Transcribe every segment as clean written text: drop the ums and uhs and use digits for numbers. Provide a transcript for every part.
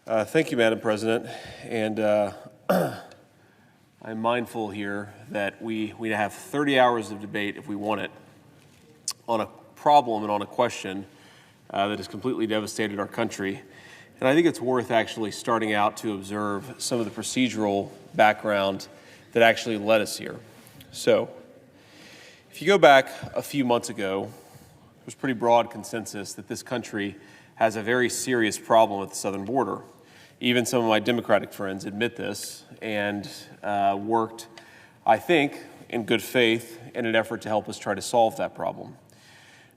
Thank you, Madam President. And I'm mindful here that we have 30 hours of debate, if we want it, on a problem and on a question that has completely devastated our country. And I think it's worth actually starting out to observe some of the procedural background that actually led us here. So, if you go back a few months ago, there's pretty broad consensus that this country has a very serious problem at the southern border. Even some of my Democratic friends admit this and worked, I think, in good faith in an effort to help us try to solve that problem.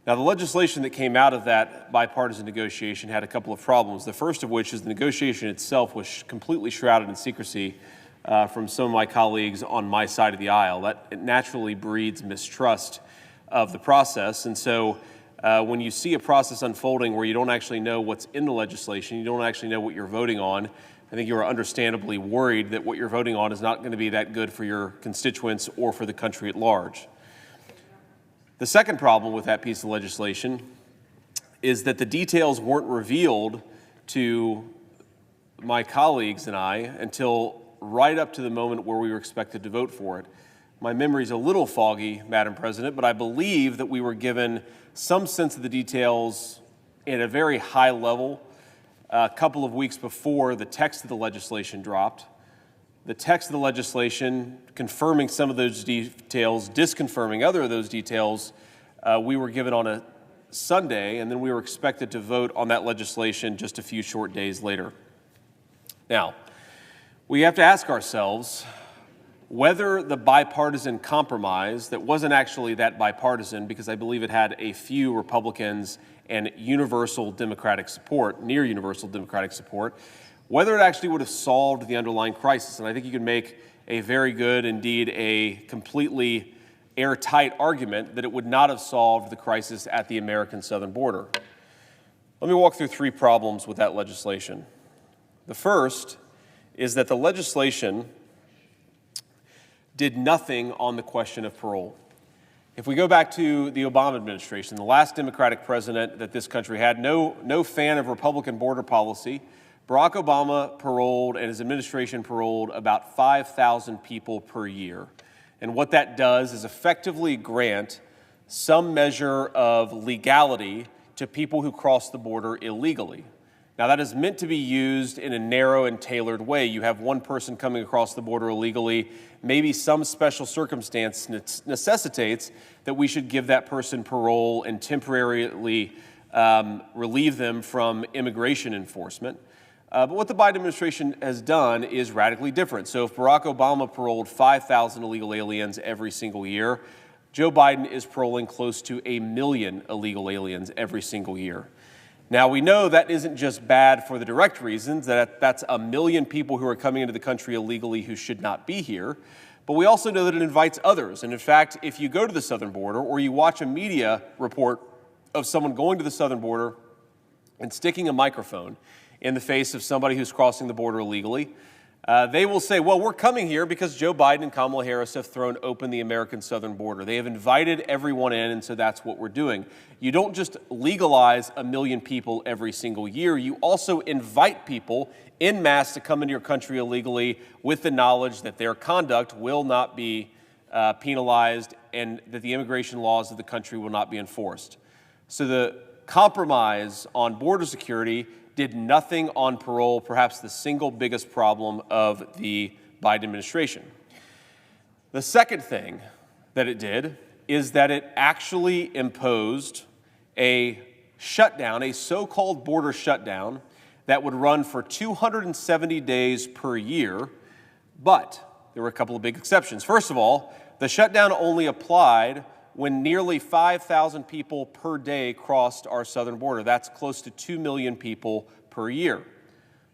Now, the legislation that came out of that bipartisan negotiation had a couple of problems. The first of which is the negotiation itself was completely shrouded in secrecy from some of my colleagues on my side of the aisle. That it naturally breeds mistrust of the process. And so when you see a process unfolding where you don't actually know what's in the legislation, you don't actually know what you're voting on, I think you are understandably worried that what you're voting on is not going to be that good for your constituents or for the country at large. The second problem with that piece of legislation is that the details weren't revealed to my colleagues and I until right up to the moment where we were expected to vote for it. My memory's a little foggy, Madam President, but I believe that we were given some sense of the details at a very high level a couple of weeks before the text of the legislation dropped. The text of the legislation confirming some of those details, disconfirming other of those details, we were given on a Sunday, and then we were expected to vote on that legislation just a few short days later. Now, we have to ask ourselves whether the bipartisan compromise that wasn't actually that bipartisan, because I believe it had a few Republicans and universal Democratic support, near universal Democratic support, whether it actually would have solved the underlying crisis. And I think you can make a very good, indeed a completely airtight argument that it would not have solved the crisis at the American southern border. Let me walk through three problems with that legislation. The first is that the legislation did nothing on the question of parole. If we go back to the Obama administration, the last Democratic president that this country had, no fan of Republican border policy, Barack Obama paroled and his administration paroled about 5,000 people per year. And what that does is effectively grant some measure of legality to people who cross the border illegally. Now, that is meant to be used in a narrow and tailored way. You have one person coming across the border illegally. Maybe some special circumstance necessitates that we should give that person parole and temporarily relieve them from immigration enforcement. But what the Biden administration has done is radically different. So if Barack Obama paroled 5,000 illegal aliens every single year, Joe Biden is paroling close to 1 million illegal aliens every single year. Now, we know that isn't just bad for the direct reasons, that's 1 million people who are coming into the country illegally who should not be here, but we also know that it invites others. And in fact, if you go to the southern border or you watch a media report of someone going to the southern border and sticking a microphone in the face of somebody who's crossing the border illegally, they will say, well, we're coming here because Joe Biden and Kamala Harris have thrown open the American southern border. They have invited everyone in, and so that's what we're doing. You don't just legalize 1 million people every single year. You also invite people en masse to come into your country illegally with the knowledge that their conduct will not be penalized and that the immigration laws of the country will not be enforced. So the compromise on border security did nothing on parole, perhaps the single biggest problem of the Biden administration. The second thing that it did is that it actually imposed a shutdown, a so-called border shutdown that would run for 270 days per year, but there were a couple of big exceptions. First of all, the shutdown only applied when nearly 5,000 people per day crossed our southern border. That's close to 2 million people per year.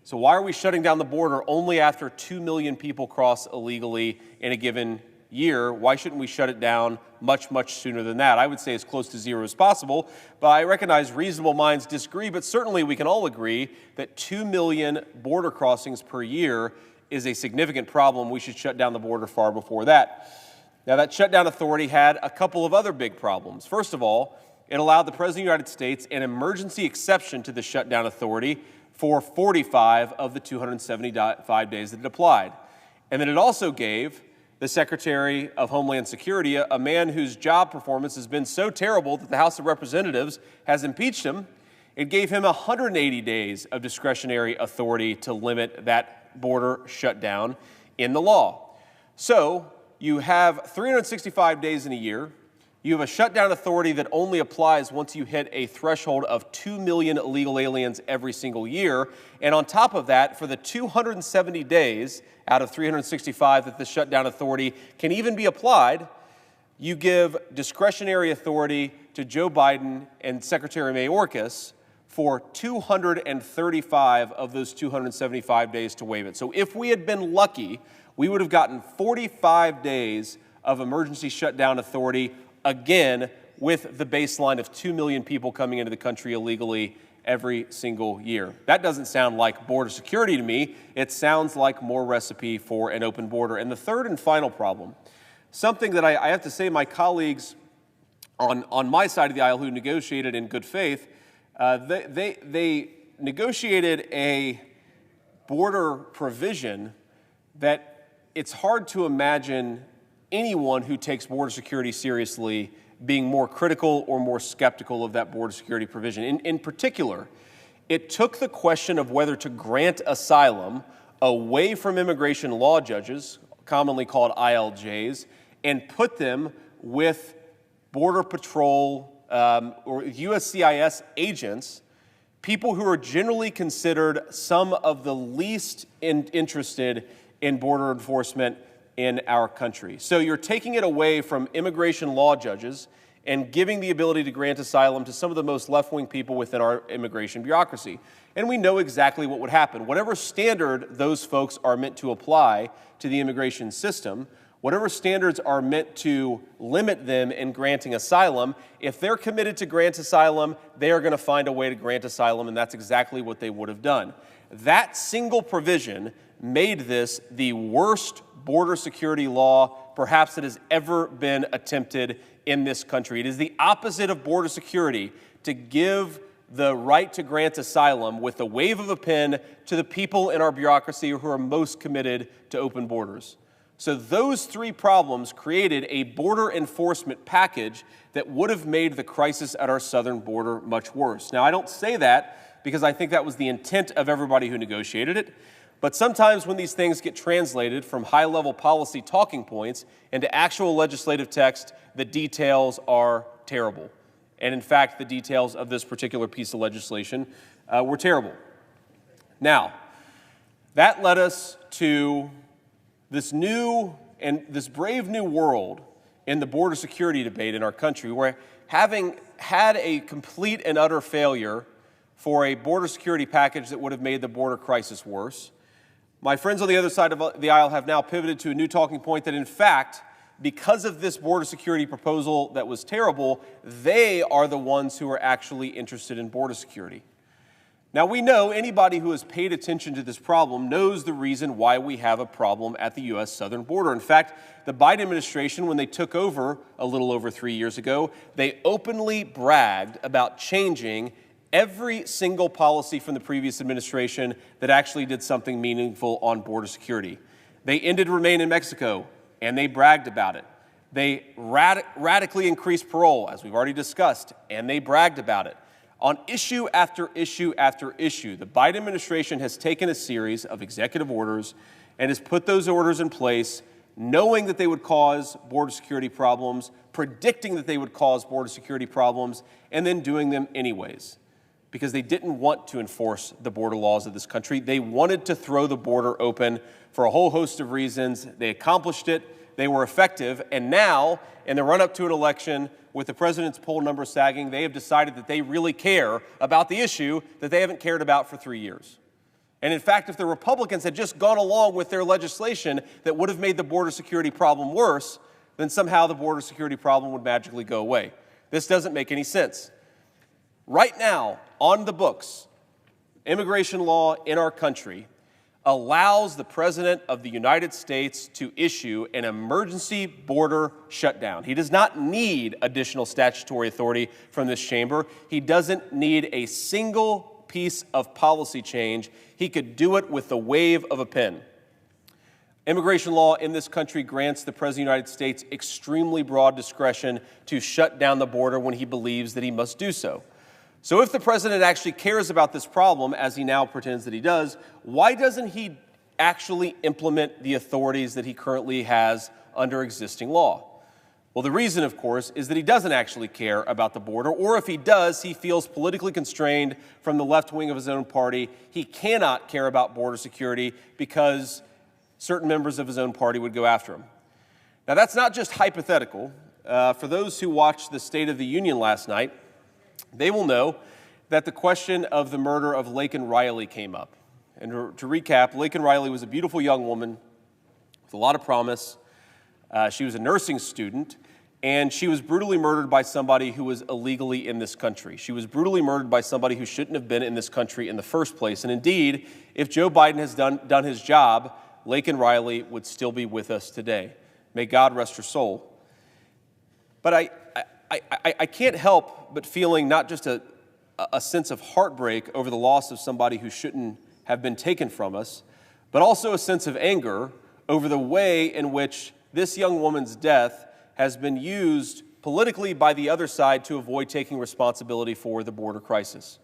So why are we shutting down the border only after 2 million people cross illegally in a given year? Why shouldn't we shut it down much, much sooner than that? I would say as close to zero as possible, but I recognize reasonable minds disagree, but certainly we can all agree that 2 million border crossings per year is a significant problem. We should shut down the border far before that. Now, that shutdown authority had a couple of other big problems. First of all, it allowed the President of the United States an emergency exception to the shutdown authority for 45 of the 275 days that it applied. And then it also gave the Secretary of Homeland Security, a man whose job performance has been so terrible that the House of Representatives has impeached him, it gave him 180 days of discretionary authority to limit that border shutdown in the law. So you have 365 days in a year. You have a shutdown authority that only applies once you hit a threshold of 2 million illegal aliens every single year. And on top of that, for the 270 days out of 365 that the shutdown authority can even be applied, you give discretionary authority to Joe Biden and Secretary Mayorkas for 235 of those 275 days to waive it. So if we had been lucky, we would have gotten 45 days of emergency shutdown authority, again, with the baseline of 2 million people coming into the country illegally every single year. That doesn't sound like border security to me. It sounds like more recipe for an open border. And the third and final problem, something that I have to say my colleagues on my side of the aisle who negotiated in good faith, they negotiated a border provision that it's hard to imagine anyone who takes border security seriously being more critical or more skeptical of that border security provision. In particular, it took the question of whether to grant asylum away from immigration law judges, commonly called ILJs, and put them with Border Patrol or USCIS agents, people who are generally considered some of the least interested in border enforcement in our country. So you're taking it away from immigration law judges and giving the ability to grant asylum to some of the most left-wing people within our immigration bureaucracy. And we know exactly what would happen. Whatever standard those folks are meant to apply to the immigration system, whatever standards are meant to limit them in granting asylum, if they're committed to grant asylum, they are going to find a way to grant asylum, and that's exactly what they would have done. That single provision made this the worst border security law perhaps that has ever been attempted in this country. It is the opposite of border security to give the right to grant asylum with a wave of a pen to the people in our bureaucracy who are most committed to open borders. So those three problems created a border enforcement package that would have made the crisis at our southern border much worse. Now, I don't say that because I think that was the intent of everybody who negotiated it. But sometimes when these things get translated from high-level policy talking points into actual legislative text, the details are terrible. And in fact, the details of this particular piece of legislation were terrible. Now, that led us to this new and this brave new world in the border security debate in our country, where having had a complete and utter failure for a border security package that would have made the border crisis worse, my friends on the other side of the aisle have now pivoted to a new talking point that, in fact, because of this border security proposal that was terrible, they are the ones who are actually interested in border security. Now, we know anybody who has paid attention to this problem knows the reason why we have a problem at the U.S. southern border. In fact, the Biden administration, when they took over a little over 3 years ago, they openly bragged about changing every single policy from the previous administration that actually did something meaningful on border security. They ended Remain in Mexico, and they bragged about it. They radically increased parole, as we've already discussed, and they bragged about it. On issue after issue after issue, the Biden administration has taken a series of executive orders and has put those orders in place knowing that they would cause border security problems, predicting that they would cause border security problems, and then doing them anyways, because they didn't want to enforce the border laws of this country. They wanted to throw the border open for a whole host of reasons. They accomplished it. They were effective. And now, in the run-up to an election, with the president's poll numbers sagging, they have decided that they really care about the issue that they haven't cared about for 3 years. And in fact, if the Republicans had just gone along with their legislation that would have made the border security problem worse, then somehow the border security problem would magically go away. This doesn't make any sense. Right now, on the books, immigration law in our country allows the President of the United States to issue an emergency border shutdown. He does not need additional statutory authority from this chamber. He doesn't need a single piece of policy change, he could do it with the wave of a pen. Immigration law in this country grants the President of the United States extremely broad discretion to shut down the border when he believes that he must do so. So if the President actually cares about this problem, as he now pretends that he does, why doesn't he actually implement the authorities that he currently has under existing law? Well, the reason, of course, is that he doesn't actually care about the border, or if he does, he feels politically constrained from the left wing of his own party. He cannot care about border security because certain members of his own party would go after him. Now, that's not just hypothetical. For those who watched the State of the Union last night, they will know that the question of the murder of Laken Riley came up. And to recap, Laken Riley was a beautiful young woman with a lot of promise. She was a nursing student, and she was brutally murdered by somebody who was illegally in this country. She was brutally murdered by somebody who shouldn't have been in this country in the first place. And indeed, if Joe Biden has done his job, Laken Riley would still be with us today. May God rest her soul. But I can't help but feeling not just a sense of heartbreak over the loss of somebody who shouldn't have been taken from us, but also a sense of anger over the way in which this young woman's death has been used politically by the other side to avoid taking responsibility for the border crisis.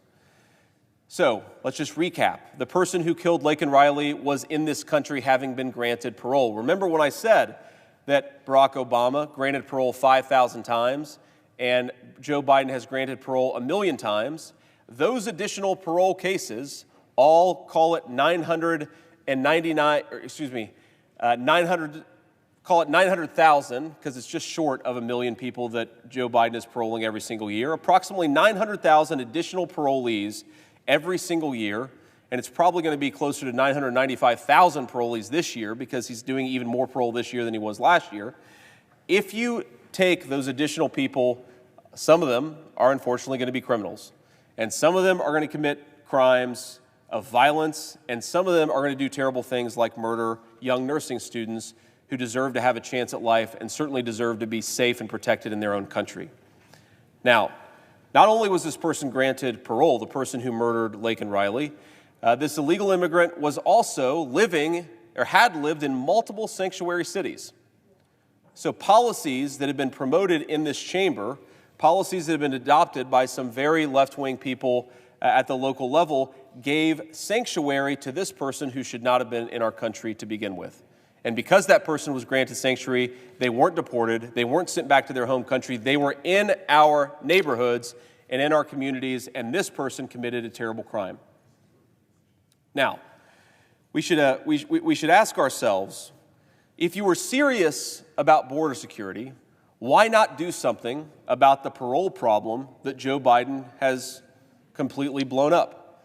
So let's just recap. The person who killed Laken Riley was in this country having been granted parole. Remember when I said that Barack Obama granted parole 5,000 times and Joe Biden has granted parole 1 million times? Those additional parole cases, all call it 900,000, because it's just short of 1 million people that Joe Biden is paroling every single year. Approximately 900,000 additional parolees every single year, and it's probably going to be closer to 995,000 parolees this year because he's doing even more parole this year than he was last year. If you take those additional people, some of them are unfortunately going to be criminals, and some of them are going to commit crimes of violence, and some of them are going to do terrible things like murder young nursing students who deserve to have a chance at life and certainly deserve to be safe and protected in their own country. Now, not only was this person granted parole, the person who murdered Laken Riley, this illegal immigrant was also living or had lived in multiple sanctuary cities. So policies that have been promoted in this chamber, policies that have been adopted by some very left-wing people at the local level, gave sanctuary to this person who should not have been in our country to begin with. And because that person was granted sanctuary, they weren't deported, they weren't sent back to their home country, they were in our neighborhoods and in our communities, and this person committed a terrible crime. Now, we should ask ourselves, if you were serious about border security, why not do something about the parole problem that Joe Biden has completely blown up?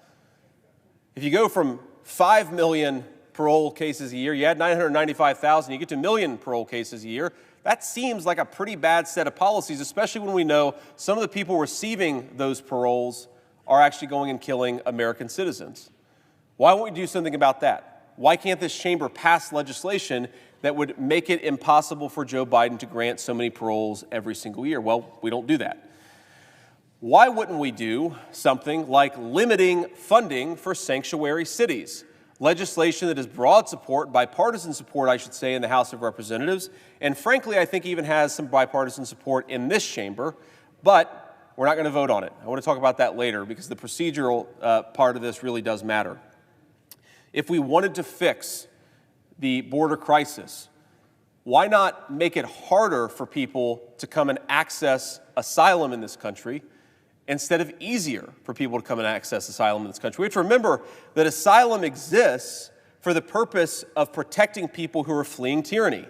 If you go from 5 million parole cases a year, you add 995,000, you get to 1 million parole cases a year. That seems like a pretty bad set of policies, especially when we know some of the people receiving those paroles are actually going and killing American citizens. Why won't we do something about that? Why can't this chamber pass legislation that would make it impossible for Joe Biden to grant so many paroles every single year? Well, we don't do that. Why wouldn't we do something like limiting funding for sanctuary cities? Legislation that has broad support, bipartisan support, I should say, in the House of Representatives, and frankly, I think even has some bipartisan support in this chamber, but we're not going to vote on it. I want to talk about that later because the procedural part of this really does matter. If we wanted to fix the border crisis, why not make it harder for people to come and access asylum in this country instead of easier for people to come and access asylum in this country? We have to remember that asylum exists for the purpose of protecting people who are fleeing tyranny.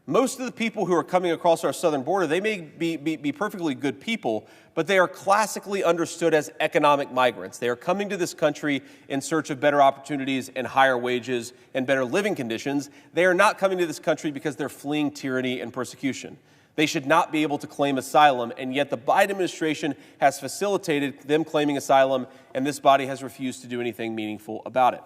Most of the people who are coming across our southern border, they may be perfectly good people, but they are classically understood as economic migrants. They are coming to this country in search of better opportunities and higher wages and better living conditions. They are not coming to this country because they're fleeing tyranny and persecution. They should not be able to claim asylum, and yet the Biden administration has facilitated them claiming asylum, and this body has refused to do anything meaningful about it.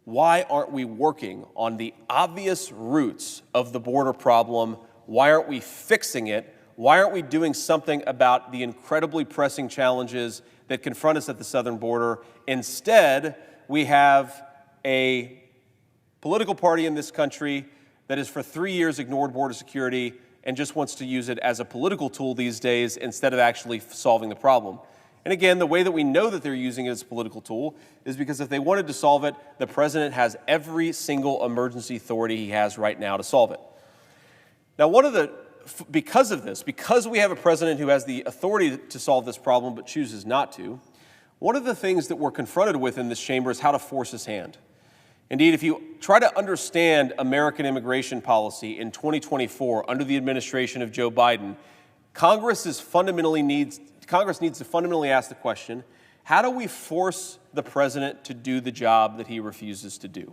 Why aren't we working on the obvious roots of the border problem? Why aren't we fixing it? Why aren't we doing something about the incredibly pressing challenges that confront us at the southern border. Instead, we have a political party in this country that has for 3 years ignored border security and just wants to use it as a political tool these days instead of actually solving the problem. And again, the way that we know that they're using it as a political tool is because if they wanted to solve it, the president has every single emergency authority he has right now to solve it. Now, because of this, because we have a president who has the authority to solve this problem but chooses not to, one of the things that we're confronted with in this chamber is how to force his hand. Indeed, if you try to understand American immigration policy in 2024 under the administration of Joe Biden, Congress needs to fundamentally ask the question, how do we force the president to do the job that he refuses to do?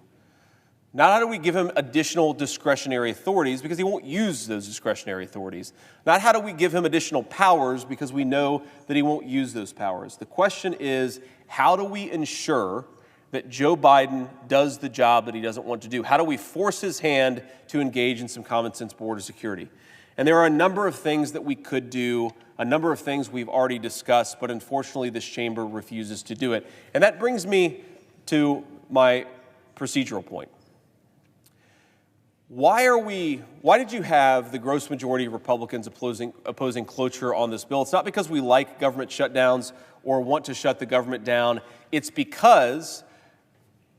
Not how do we give him additional discretionary authorities because he won't use those discretionary authorities. Not how do we give him additional powers because we know that he won't use those powers. The question is, how do we ensure that Joe Biden does the job that he doesn't want to do? How do we force his hand to engage in some common sense border security? And there are a number of things that we could do, a number of things we've already discussed, but unfortunately this chamber refuses to do it. And that brings me to my procedural point. Why did you have the gross majority of Republicans opposing cloture on this bill? It's not because we like government shutdowns or want to shut the government down. It's because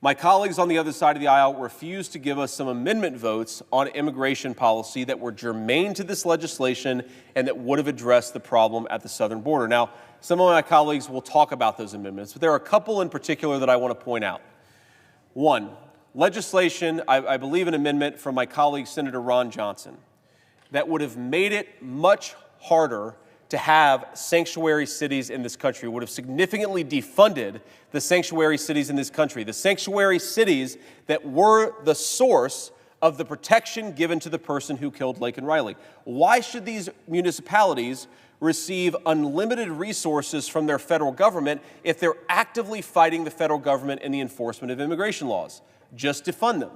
my colleagues on the other side of the aisle refused to give us some amendment votes on immigration policy that were germane to this legislation and that would have addressed the problem at the southern border. Now, some of my colleagues will talk about those amendments, but there are a couple in particular that I want to point out. One, legislation, I believe an amendment from my colleague, Senator Ron Johnson, that would have made it much harder to have sanctuary cities in this country, would have significantly defunded the sanctuary cities in this country, the sanctuary cities that were the source of the protection given to the person who killed Laken Riley. Why should these municipalities receive unlimited resources from their federal government if they're actively fighting the federal government in the enforcement of immigration laws? Just defund them.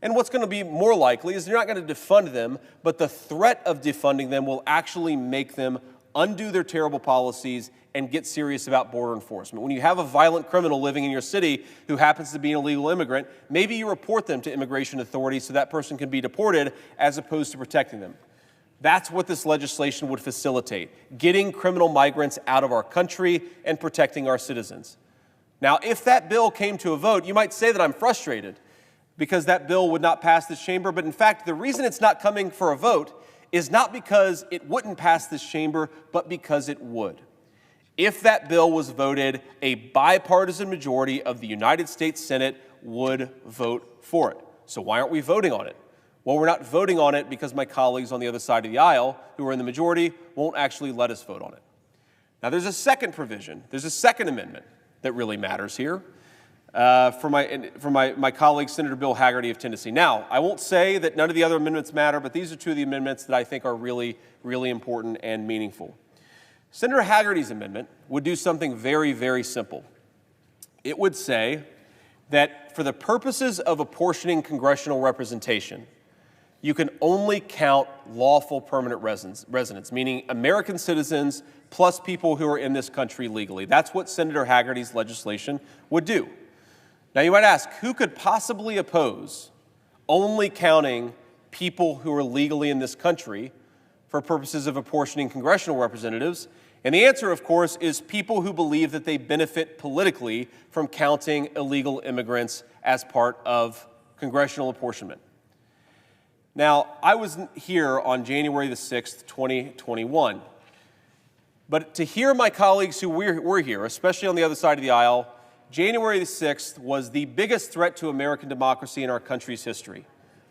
And what's going to be more likely is they're not going to defund them, but the threat of defunding them will actually make them undo their terrible policies and get serious about border enforcement. When you have a violent criminal living in your city who happens to be an illegal immigrant, maybe you report them to immigration authorities so that person can be deported as opposed to protecting them. That's what this legislation would facilitate, getting criminal migrants out of our country and protecting our citizens. Now, if that bill came to a vote, you might say that I'm frustrated because that bill would not pass this chamber, but in fact, the reason it's not coming for a vote is not because it wouldn't pass this chamber, but because it would. If that bill was voted, a bipartisan majority of the United States Senate would vote for it. So why aren't we voting on it? Well, we're not voting on it because my colleagues on the other side of the aisle, who are in the majority, won't actually let us vote on it. Now, there's a second provision. There's a second amendment that really matters here. For my colleague, Senator Bill Hagerty of Tennessee. Now, I won't say that none of the other amendments matter, but these are two of the amendments that I think are really, really important and meaningful. Senator Hagerty's amendment would do something very, very simple. It would say that for the purposes of apportioning congressional representation, you can only count lawful permanent residents, meaning American citizens plus people who are in this country legally. That's what Senator Hagerty's legislation would do. Now, you might ask, who could possibly oppose only counting people who are legally in this country for purposes of apportioning congressional representatives? And the answer, of course, is people who believe that they benefit politically from counting illegal immigrants as part of congressional apportionment. Now, I was here on January the 6th, 2021. But to hear my colleagues who were here, especially on the other side of the aisle, January the 6th was the biggest threat to American democracy in our country's history.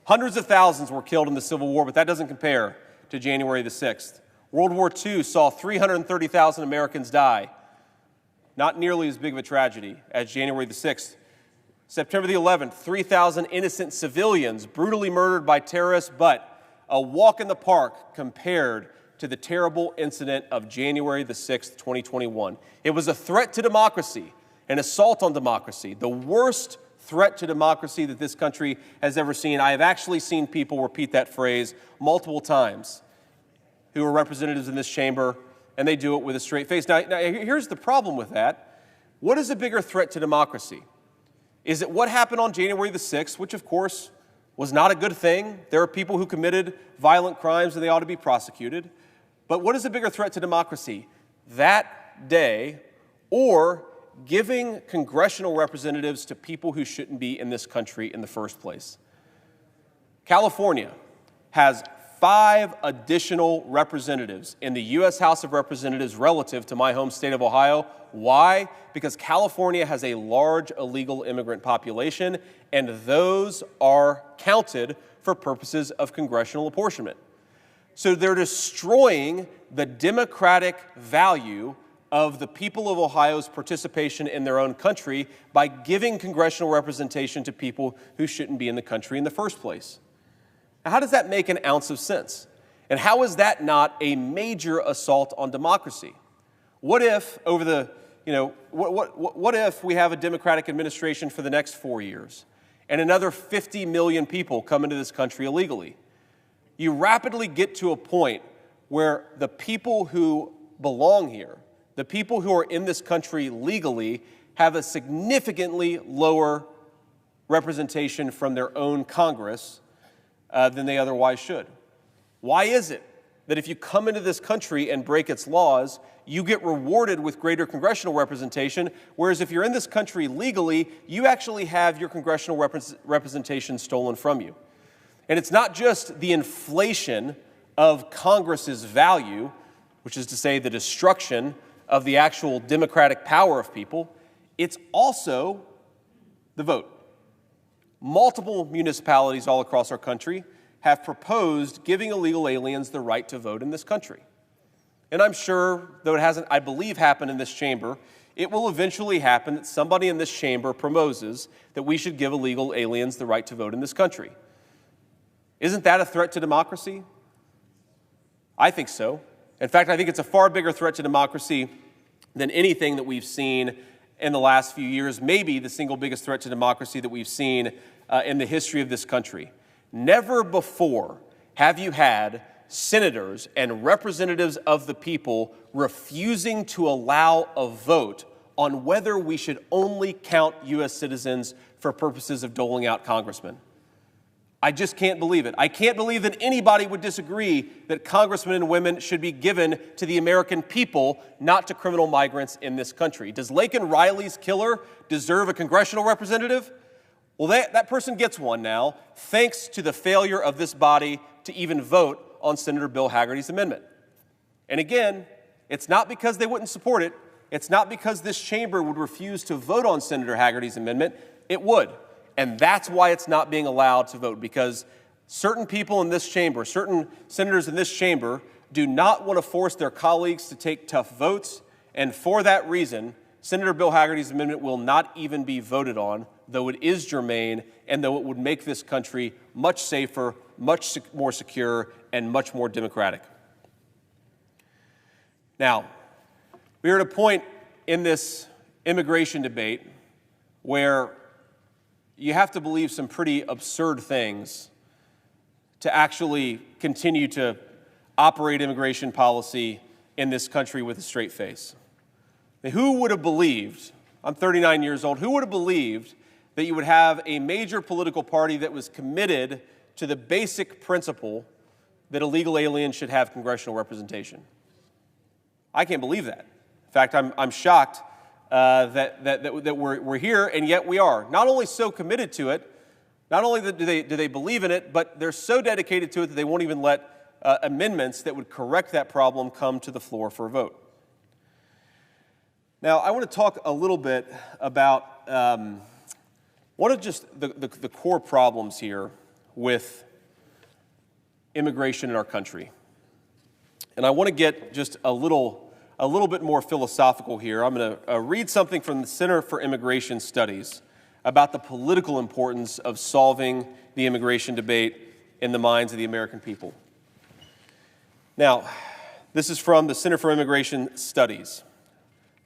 Hundreds of thousands were killed in the Civil War, but that doesn't compare to January the 6th. World War II saw 330,000 Americans die. Not nearly as big of a tragedy as January the 6th. September the 11th, 3,000 innocent civilians brutally murdered by terrorists, but a walk in the park compared to the terrible incident of January the 6th, 2021. It was a threat to democracy, an assault on democracy, the worst threat to democracy that this country has ever seen. I have actually seen people repeat that phrase multiple times who are representatives in this chamber and they do it with a straight face. Now, here's the problem with that. What is a bigger threat to democracy? Is it what happened on January the 6th, which of course was not a good thing? There are people who committed violent crimes and they ought to be prosecuted. But what is a bigger threat to democracy? That day, or giving congressional representatives to people who shouldn't be in this country in the first place? California has 5 additional representatives in the U.S. House of Representatives relative to my home state of Ohio. Why? Because California has a large illegal immigrant population, and those are counted for purposes of congressional apportionment. So they're destroying the democratic value of the people of Ohio's participation in their own country by giving congressional representation to people who shouldn't be in the country in the first place. Now, how does that make an ounce of sense? And how is that not a major assault on democracy? What if over the, what if we have a Democratic administration for the next 4 years and another 50 million people come into this country illegally? You rapidly get to a point where the people who belong here, the people who are in this country legally, have a significantly lower representation from their own Congress than they otherwise should. Why is it that if you come into this country and break its laws, you get rewarded with greater congressional representation, whereas if you're in this country legally, you actually have your congressional representation stolen from you? And it's not just the inflation of Congress's value, which is to say the destruction of the actual democratic power of people, it's also the vote. Multiple municipalities all across our country have proposed giving illegal aliens the right to vote in this country. And I'm sure, though it hasn't, I believe, happened in this chamber, it will eventually happen that somebody in this chamber proposes that we should give illegal aliens the right to vote in this country. Isn't that a threat to democracy? I think so. In fact, I think it's a far bigger threat to democracy than anything that we've seen in the last few years, maybe the single biggest threat to democracy that we've seen in the history of this country. Never before have you had senators and representatives of the people refusing to allow a vote on whether we should only count U.S. citizens for purposes of doling out congressmen. I just can't believe it. I can't believe that anybody would disagree that congressmen and women should be given to the American people, not to criminal migrants in this country. Does Laken Riley's killer deserve a congressional representative? Well, that person gets one now, thanks to the failure of this body to even vote on Senator Bill Hagerty's amendment. And again, it's not because they wouldn't support it. It's not because this chamber would refuse to vote on Senator Hagerty's amendment. It would. And that's why it's not being allowed to vote, because certain people in this chamber, certain senators in this chamber, do not want to force their colleagues to take tough votes. And for that reason, Senator Bill Hagerty's amendment will not even be voted on, though it is germane and though it would make this country much safer, much more secure, and much more democratic. Now, we are at a point in this immigration debate where you have to believe some pretty absurd things to actually continue to operate immigration policy in this country with a straight face. Now, who would have believed, I'm 39 years old, who would have believed that you would have a major political party that was committed to the basic principle that illegal aliens should have congressional representation? I can't believe that. In fact, I'm shocked that we're here, and yet we are. Not only so committed to it, not only do they believe in it, but they're so dedicated to it that they won't even let amendments that would correct that problem come to the floor for a vote. Now, I want to talk a little bit about one of just the core problems here with immigration in our country. And I want to get just a little bit more philosophical here. I'm going to read something from the Center for Immigration Studies about the political importance of solving the immigration debate in the minds of the American people. Now, this is from the Center for Immigration Studies.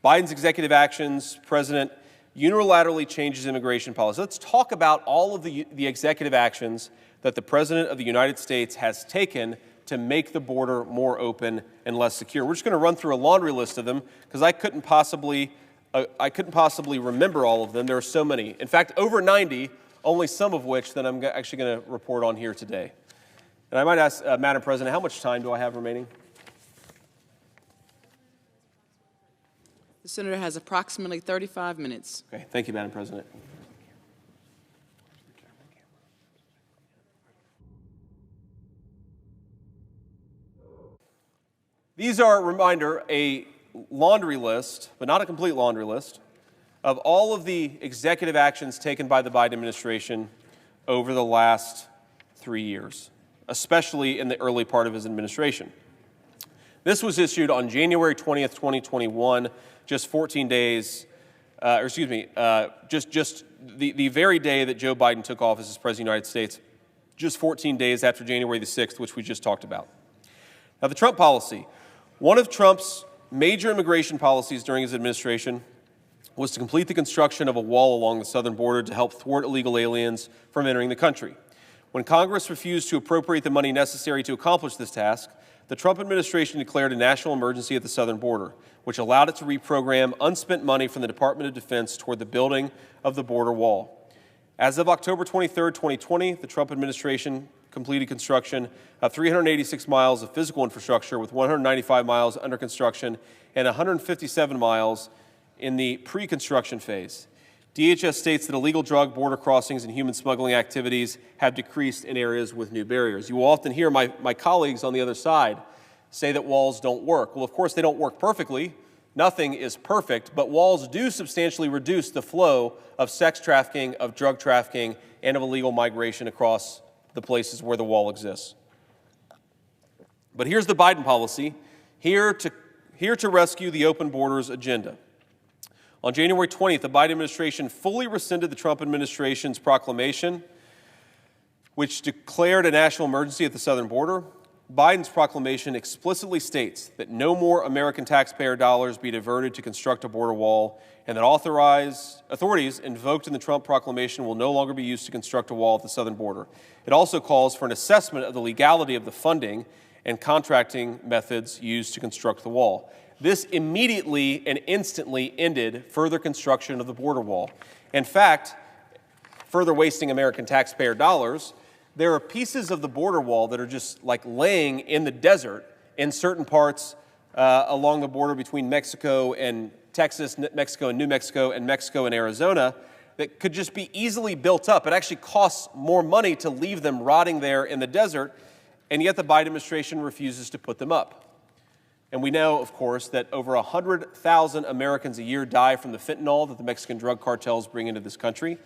Biden's executive actions, President unilaterally changes immigration policy. Let's talk about all of the executive actions that the President of the United States has taken to make the border more open and less secure. We're just going to run through a laundry list of them because I couldn't possibly remember all of them. There are so many. In fact, over 90, only some of which that I'm actually going to report on here today. And I might ask, Madam President, how much time do I have remaining? The senator has approximately 35 minutes. Okay, thank you, Madam President. These are, reminder, a laundry list, but not a complete laundry list, of all of the executive actions taken by the Biden administration over the last 3 years, especially in the early part of his administration. This was issued on January 20th, 2021, just 14 days, just the very day that Joe Biden took office as President of the United States, just 14 days after January the 6th, which we just talked about. Now, the Trump policy. One of Trump's major immigration policies during his administration was to complete the construction of a wall along the southern border to help thwart illegal aliens from entering the country. When Congress refused to appropriate the money necessary to accomplish this task, the Trump administration declared a national emergency at the southern border, which allowed it to reprogram unspent money from the Department of Defense toward the building of the border wall. As of October 23, 2020, the Trump administration completed construction of 386 miles of physical infrastructure, with 195 miles under construction and 157 miles in the pre-construction phase. DHS states that illegal drug, border crossings, and human smuggling activities have decreased in areas with new barriers. You will often hear my colleagues on the other side say that walls don't work. Well, of course, they don't work perfectly. Nothing is perfect, but walls do substantially reduce the flow of sex trafficking, of drug trafficking, and of illegal migration across the places where the wall exists. But here's the Biden policy, here to rescue the open borders agenda. On January 20th, the Biden administration fully rescinded the Trump administration's proclamation, which declared a national emergency at the southern border. Biden's proclamation explicitly states that no more American taxpayer dollars be diverted to construct a border wall, and that authorities invoked in the Trump proclamation will no longer be used to construct a wall at the southern border. It also calls for an assessment of the legality of the funding and contracting methods used to construct the wall. This immediately and instantly ended further construction of the border wall. In fact, further wasting American taxpayer dollars, there are pieces of the border wall that are just like laying in the desert in certain parts along the border between Mexico and Texas, Mexico and New Mexico, and Mexico and Arizona that could just be easily built up. It actually costs more money to leave them rotting there in the desert, and yet the Biden administration refuses to put them up. And we know, of course, that over 100,000 Americans a year die from the fentanyl that the Mexican drug cartels bring into this country,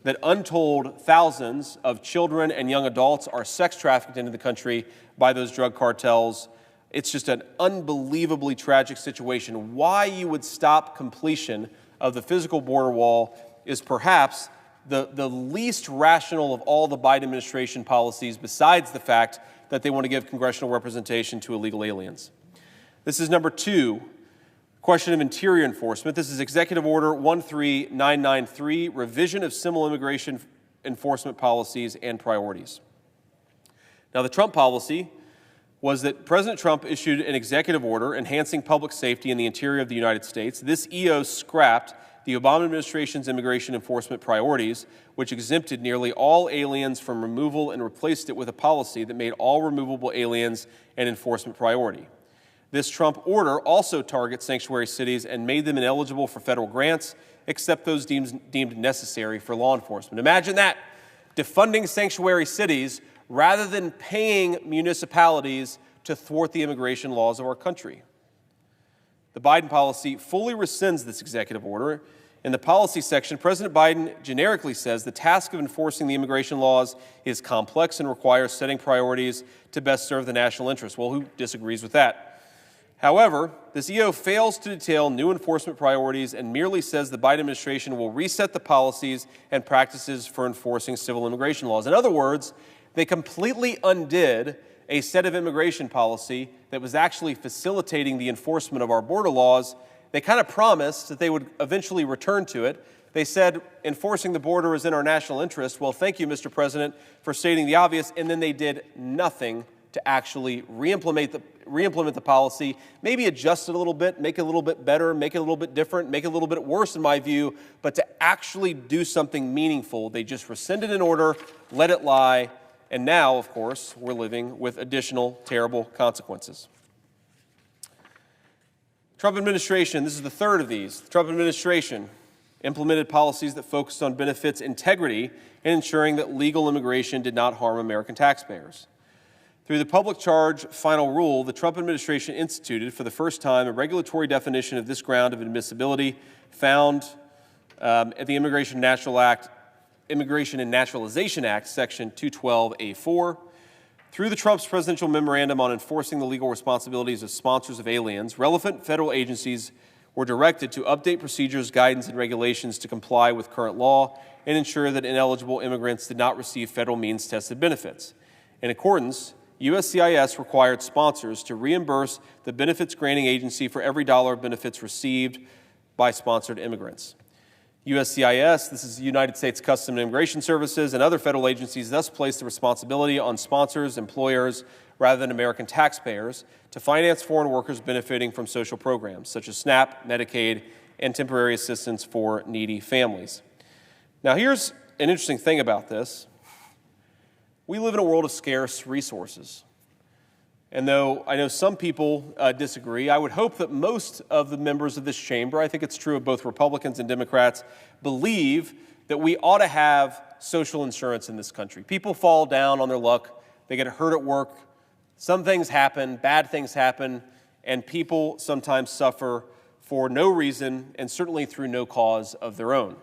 that untold thousands of children and young adults are sex trafficked into the country by those drug cartels. It's just an unbelievably tragic situation. Why you would stop completion of the physical border wall is perhaps the least rational of all the Biden administration policies, besides the fact that they want to give congressional representation to illegal aliens. This is number two, question of interior enforcement. This is Executive Order 13993, Revision of Civil Immigration Enforcement Policies and Priorities. Now, the Trump policy was that President Trump issued an executive order enhancing public safety in the interior of the United States. This EO scrapped the Obama administration's immigration enforcement priorities, which exempted nearly all aliens from removal and replaced it with a policy that made all removable aliens an enforcement priority. This Trump order also targets sanctuary cities and made them ineligible for federal grants, except those deemed necessary for law enforcement. Imagine that, defunding sanctuary cities rather than paying municipalities to thwart the immigration laws of our country. The Biden policy fully rescinds this executive order. In the policy section, President Biden generically says the task of enforcing the immigration laws is complex and requires setting priorities to best serve the national interest. Well, who disagrees with that? However, this EO fails to detail new enforcement priorities and merely says the Biden administration will reset the policies and practices for enforcing civil immigration laws. In other words, they completely undid a set of immigration policy that was actually facilitating the enforcement of our border laws. They kind of promised that they would eventually return to it. They said enforcing the border is in our national interest. Well, thank you, Mr. President, for stating the obvious, and then they did nothing to actually re-implement the policy, maybe adjust it a little bit, make it a little bit better, make it a little bit different, make it a little bit worse in my view, but to actually do something meaningful. They just rescinded an order, let it lie, and now, of course, we're living with additional terrible consequences. Trump administration, this is the third of these. The Trump administration implemented policies that focused on benefits integrity and ensuring that legal immigration did not harm American taxpayers. Through the public charge final rule, the Trump administration instituted for the first time a regulatory definition of this ground of admissibility found at the Immigration and Naturalization Act, Section 212A4. Through the Trump's presidential memorandum on enforcing the legal responsibilities of sponsors of aliens, relevant federal agencies were directed to update procedures, guidance, and regulations to comply with current law and ensure that ineligible immigrants did not receive federal means-tested benefits. In accordance, USCIS required sponsors to reimburse the benefits granting agency for every dollar of benefits received by sponsored immigrants. USCIS, this is the United States Customs and Immigration Services, and other federal agencies thus place the responsibility on sponsors, employers, rather than American taxpayers, to finance foreign workers benefiting from social programs such as SNAP, Medicaid, and temporary assistance for needy families. Now, here's an interesting thing about this. We live in a world of scarce resources. And though I know some people disagree, I would hope that most of the members of this chamber, I think it's true of both Republicans and Democrats, believe that we ought to have social insurance in this country. People fall down on their luck, they get hurt at work, some things happen, bad things happen, and people sometimes suffer for no reason and certainly through no cause of their own.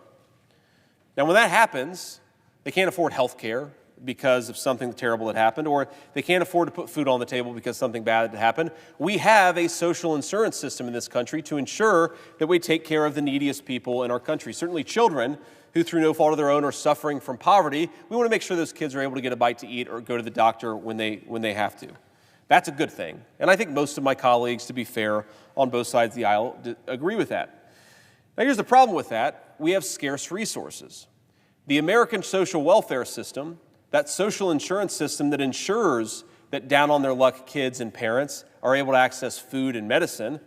Now, when that happens, they can't afford health care because of something terrible that happened, or they can't afford to put food on the table because something bad had happened. We have a social insurance system in this country to ensure that we take care of the neediest people in our country. Certainly children who through no fault of their own are suffering from poverty, we want to make sure those kids are able to get a bite to eat or go to the doctor when they have to. That's a good thing. And I think most of my colleagues, to be fair, on both sides of the aisle, agree with that. Now here's the problem with that. We have scarce resources. The American social welfare system, that social insurance system that ensures that down on their luck kids and parents are able to access food and medicine,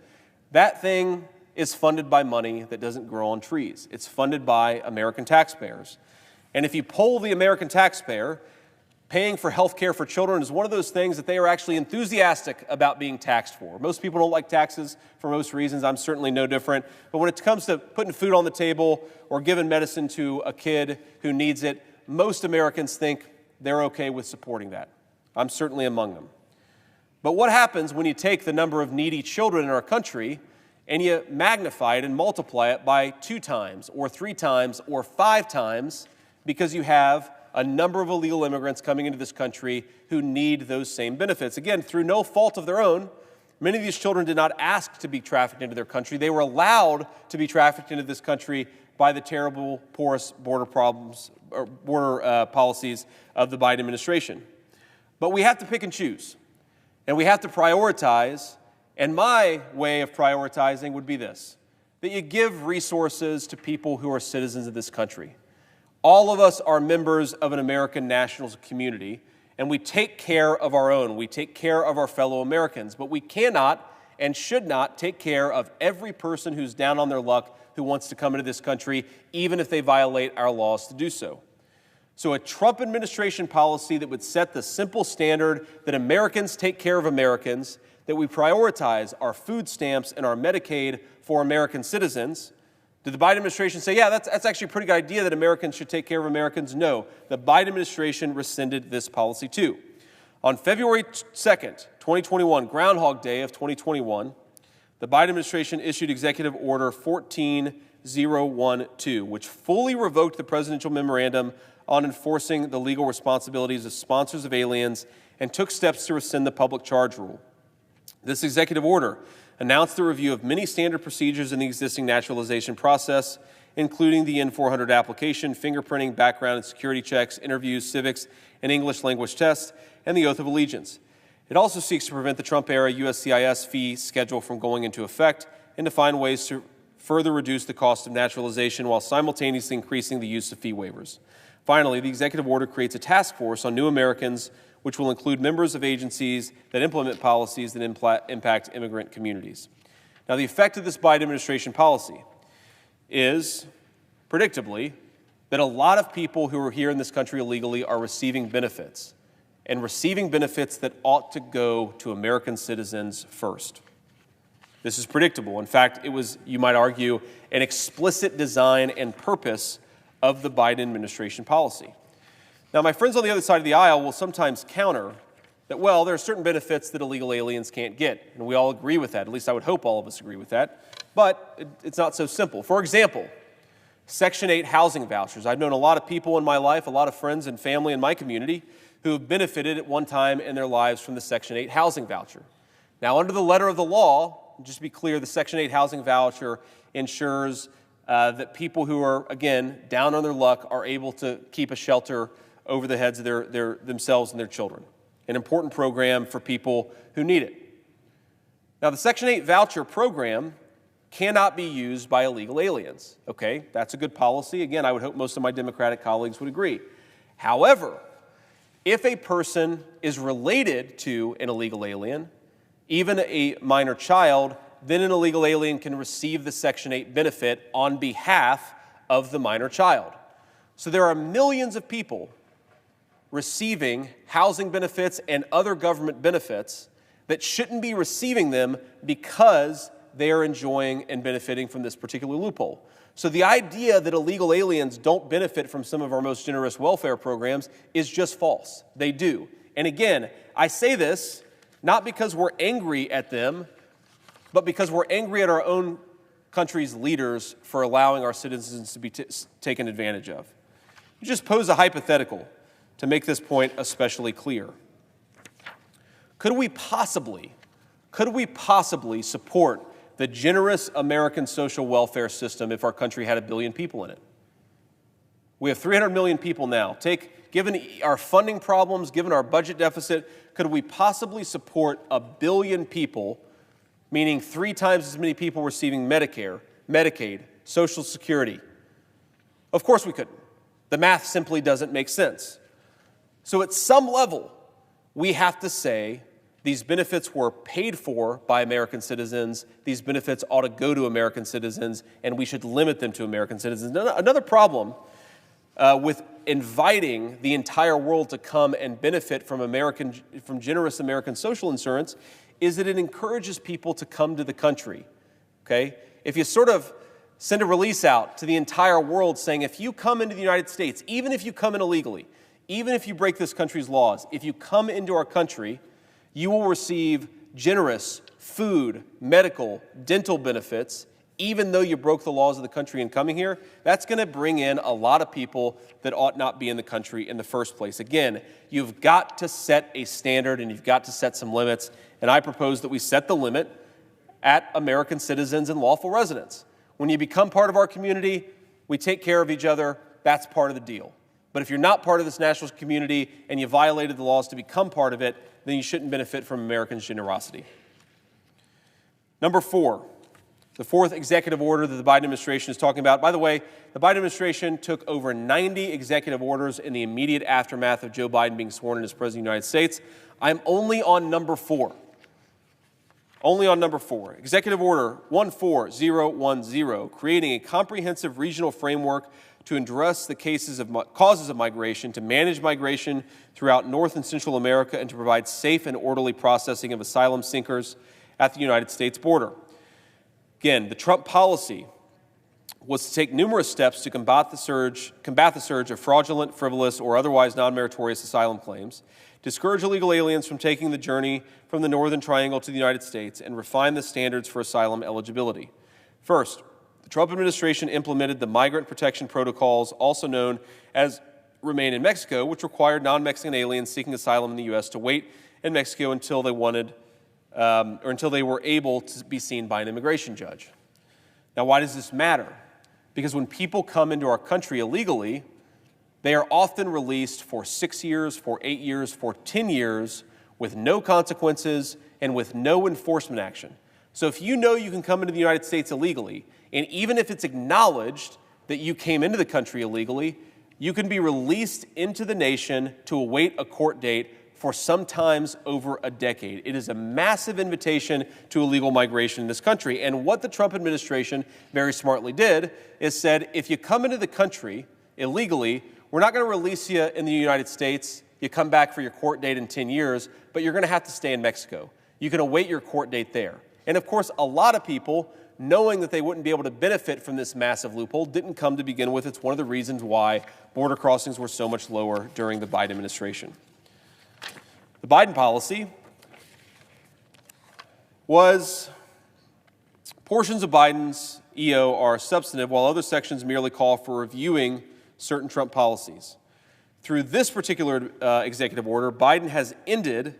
that thing is funded by money that doesn't grow on trees. It's funded by American taxpayers. And if you poll the American taxpayer, paying for health care for children is one of those things that they are actually enthusiastic about being taxed for. Most people don't like taxes for most reasons. I'm certainly no different. But when it comes to putting food on the table or giving medicine to a kid who needs it, most Americans think they're okay with supporting that. I'm certainly among them. But what happens when you take the number of needy children in our country and you magnify it and multiply it by 2 times or 3 times or 5 times because you have a number of illegal immigrants coming into this country who need those same benefits? Again, through no fault of their own, many of these children did not ask to be trafficked into their country. They were allowed to be trafficked into this country by the terrible, porous border policies of the Biden administration. But we have to pick and choose, and we have to prioritize, and my way of prioritizing would be this, that you give resources to people who are citizens of this country. All of us are members of an American national community, and we take care of our own. We take care of our fellow Americans, but we cannot and should not take care of every person who's down on their luck who wants to come into this country, even if they violate our laws to do so. So a Trump administration policy that would set the simple standard that Americans take care of Americans, that we prioritize our food stamps and our Medicaid for American citizens. Did the Biden administration say, yeah, that's actually a pretty good idea that Americans should take care of Americans? No, the Biden administration rescinded this policy too. On February 2nd, 2021, Groundhog Day of 2021, the Biden administration issued Executive Order 14012, which fully revoked the presidential memorandum on enforcing the legal responsibilities of sponsors of aliens and took steps to rescind the public charge rule. This executive order announced the review of many standard procedures in the existing naturalization process, including the N-400 application, fingerprinting, background and security checks, interviews, civics, and English language tests, and the oath of allegiance. It also seeks to prevent the Trump-era USCIS fee schedule from going into effect and to find ways further reduce the cost of naturalization while simultaneously increasing the use of fee waivers. Finally, the executive order creates a task force on new Americans, which will include members of agencies that implement policies that impact immigrant communities. Now, the effect of this Biden administration policy is, predictably, that a lot of people who are here in this country illegally are receiving benefits, and receiving benefits that ought to go to American citizens first. This is predictable. In fact, it was, you might argue, an explicit design and purpose of the Biden administration policy. Now, my friends on the other side of the aisle will sometimes counter that, well, there are certain benefits that illegal aliens can't get, and we all agree with that. At least I would hope all of us agree with that. But it's not so simple. For example, Section 8 housing vouchers. I've known a lot of people in my life, a lot of friends and family in my community who have benefited at one time in their lives from the Section 8 housing voucher. Now, under the letter of the law, just to be clear, the Section 8 housing voucher ensures that people who are, again, down on their luck are able to keep a shelter over the heads of themselves and their children. An important program for people who need it. Now, the Section 8 voucher program cannot be used by illegal aliens. Okay, that's a good policy. Again, I would hope most of my Democratic colleagues would agree. However, if a person is related to an illegal alien, even a minor child, then an illegal alien can receive the Section 8 benefit on behalf of the minor child. So there are millions of people receiving housing benefits and other government benefits that shouldn't be receiving them because they are enjoying and benefiting from this particular loophole. So the idea that illegal aliens don't benefit from some of our most generous welfare programs is just false. They do. And again, I say this not because we're angry at them, but because we're angry at our own country's leaders for allowing our citizens to be taken advantage of. You just pose a hypothetical to make this point especially clear. Could we possibly support the generous American social welfare system if our country had 1 billion people in it? We have 300 million people now. Given our funding problems, given our budget deficit, could we possibly support 1 billion people, meaning 3 times as many people receiving Medicare, Medicaid, Social Security? Of course we couldn't. The math simply doesn't make sense. So at some level, we have to say these benefits were paid for by American citizens, these benefits ought to go to American citizens, and we should limit them to American citizens. Another problem with inviting the entire world to come and benefit from generous American social insurance is that it encourages people to come to the country, okay? If you sort of send a release out to the entire world saying, if you come into the United States, even if you come in illegally, even if you break this country's laws, if you come into our country, you will receive generous food, medical, dental benefits, even though you broke the laws of the country in coming here. That's going to bring in a lot of people that ought not be in the country in the first place. Again, you've got to set a standard and you've got to set some limits, and I propose that we set the limit at American citizens and lawful residents. When you become part of our community, we take care of each other. That's part of the deal. But if you're not part of this national community and you violated the laws to become part of it, then you shouldn't benefit from Americans' generosity. Number 4, the 4th executive order that the Biden administration is talking about. By the way, the Biden administration took over 90 executive orders in the immediate aftermath of Joe Biden being sworn in as President of the United States. I'm only on number 4. Only on number 4. Executive Order 14010, creating a comprehensive regional framework to address the causes of migration, to manage migration throughout North and Central America, and to provide safe and orderly processing of asylum seekers at the United States border. Again, the Trump policy was to take numerous steps to combat the surge of fraudulent, frivolous, or otherwise non-meritorious asylum claims, discourage illegal aliens from taking the journey from the Northern Triangle to the United States, and refine the standards for asylum eligibility. First, the Trump administration implemented the Migrant Protection Protocols, also known as Remain in Mexico, which required non-Mexican aliens seeking asylum in the U.S. to wait in Mexico until they were able to be seen by an immigration judge. Now, why does this matter? Because when people come into our country illegally, they are often released for 6 years, for 8 years, for 10 years, with no consequences and with no enforcement action. So if you know you can come into the United States illegally, and even if it's acknowledged that you came into the country illegally, you can be released into the nation to await a court date for sometimes over a decade. It is a massive invitation to illegal migration in this country. And what the Trump administration very smartly did is said, if you come into the country illegally, we're not going to release you in the United States. You come back for your court date in 10 years, but you're going to have to stay in Mexico. You can await your court date there. And of course, a lot of people, knowing that they wouldn't be able to benefit from this massive loophole, didn't come to begin with. It's one of the reasons why border crossings were so much lower during the Biden administration. The Biden policy was portions of Biden's EO are substantive, while other sections merely call for reviewing certain Trump policies. Through this particular executive order, Biden has ended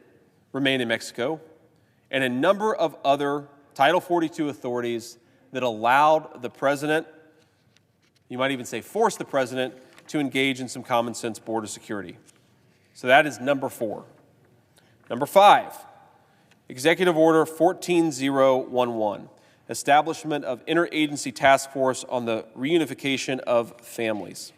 Remain in Mexico and a number of other Title 42 authorities that allowed the president, you might even say forced the president, to engage in some common sense border security. So that is number 4. Number 5, Executive Order 14011, establishment of interagency task force on the reunification of families.